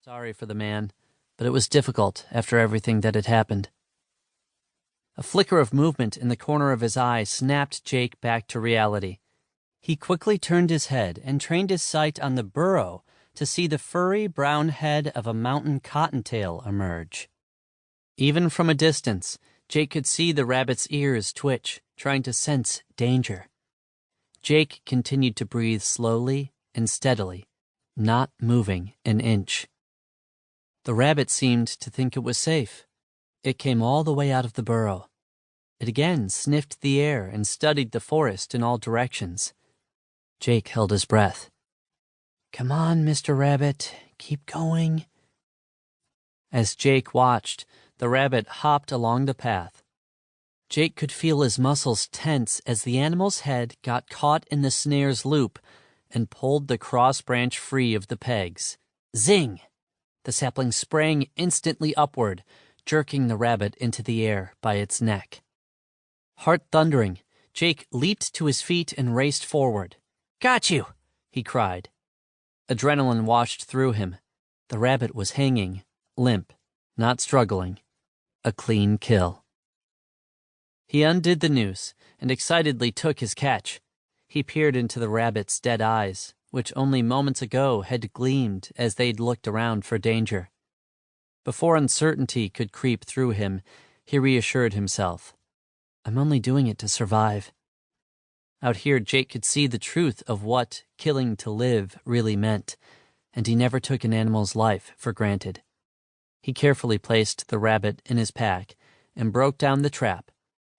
Sorry for the man, but it was difficult after everything that had happened. A flicker of movement in the corner of his eye snapped Jake back to reality. He quickly turned his head and trained his sight on the burrow to see the furry brown head of a mountain cottontail emerge. Even from a distance, Jake could see the rabbit's ears twitch, trying to sense danger. Jake continued to breathe slowly and steadily, not moving an inch. The rabbit seemed to think it was safe. It came all the way out of the burrow. It again sniffed the air and studied the forest in all directions. Jake held his breath. "Come on, Mr. Rabbit, keep going." As Jake watched, the rabbit hopped along the path. Jake could feel his muscles tense as the animal's head got caught in the snare's loop and pulled the cross branch free of the pegs. Zing! The sapling sprang instantly upward, jerking the rabbit into the air by its neck. Heart thundering, Jake leaped to his feet and raced forward. "Got you!" he cried. Adrenaline washed through him. The rabbit was hanging, limp, not struggling. A clean kill. He undid the noose and excitedly took his catch. He peered into the rabbit's dead eyes, which only moments ago had gleamed as they'd looked around for danger. Before uncertainty could creep through him, he reassured himself. "I'm only doing it to survive." Out here, Jake could see the truth of what killing to live really meant, and he never took an animal's life for granted. He carefully placed the rabbit in his pack and broke down the trap,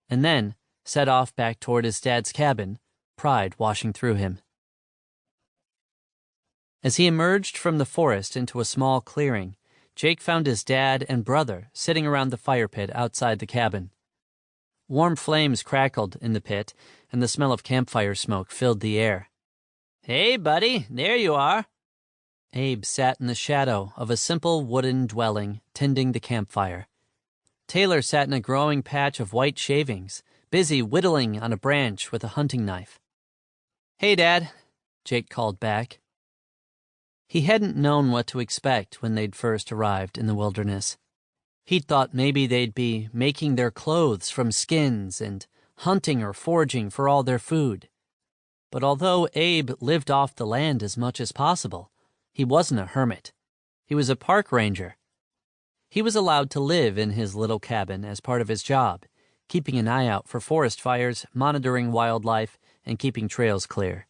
and then set off back toward his dad's cabin, pride washing through him. As he emerged from the forest into a small clearing, Jake found his dad and brother sitting around the fire pit outside the cabin. Warm flames crackled in the pit, and the smell of campfire smoke filled the air. "Hey, buddy, there you are." Abe sat in the shadow of a simple wooden dwelling, tending the campfire. Taylor sat in a growing patch of white shavings, busy whittling on a branch with a hunting knife. "Hey, Dad," Jake called back. He hadn't known what to expect when they'd first arrived in the wilderness. He'd thought maybe they'd be making their clothes from skins and hunting or foraging for all their food. But although Abe lived off the land as much as possible, he wasn't a hermit. He was a park ranger. He was allowed to live in his little cabin as part of his job, keeping an eye out for forest fires, monitoring wildlife, and keeping trails clear.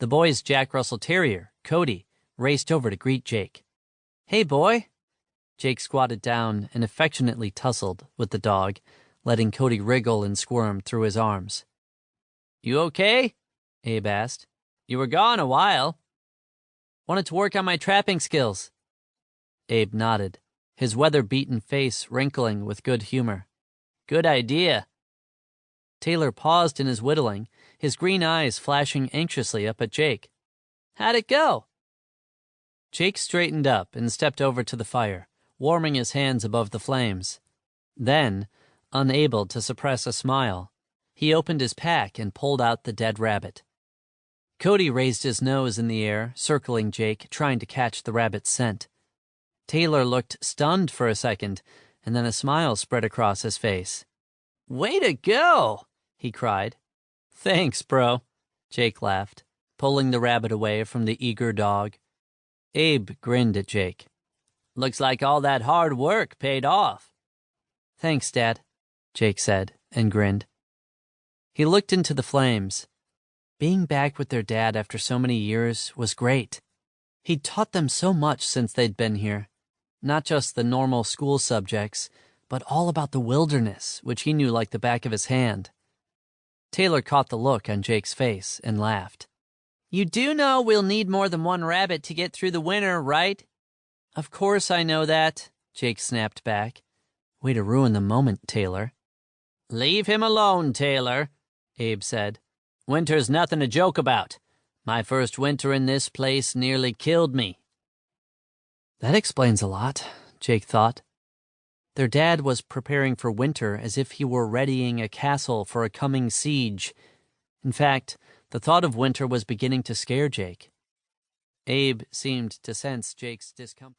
The boy's Jack Russell Terrier, Cody, raced over to greet Jake. "Hey, boy." Jake squatted down and affectionately tussled with the dog, letting Cody wriggle and squirm through his arms. "You okay?" Abe asked. "You were gone a while." "Wanted to work on my trapping skills." Abe nodded, his weather-beaten face wrinkling with good humor. "Good idea." Taylor paused in his whittling, his green eyes flashing anxiously up at Jake. "How'd it go?" Jake straightened up and stepped over to the fire, warming his hands above the flames. Then, unable to suppress a smile, he opened his pack and pulled out the dead rabbit. Cody raised his nose in the air, circling Jake, trying to catch the rabbit's scent. Taylor looked stunned for a second, and then a smile spread across his face. "Way to go!" he cried. "Thanks, bro," Jake laughed, pulling the rabbit away from the eager dog. Abe grinned at Jake. "Looks like all that hard work paid off." "Thanks, Dad," Jake said, and grinned. He looked into the flames. Being back with their dad after so many years was great. He'd taught them so much since they'd been here. Not just the normal school subjects, but all about the wilderness, which he knew like the back of his hand. Taylor caught the look on Jake's face and laughed. "You do know we'll need more than one rabbit to get through the winter, right?" "Of course I know that," Jake snapped back. "Way to ruin the moment, Taylor." "Leave him alone, Taylor," Abe said. "Winter's nothing to joke about. My first winter in this place nearly killed me." That explains a lot, Jake thought. Their dad was preparing for winter as if he were readying a castle for a coming siege. In fact, the thought of winter was beginning to scare Jake. Abe seemed to sense Jake's discomfort.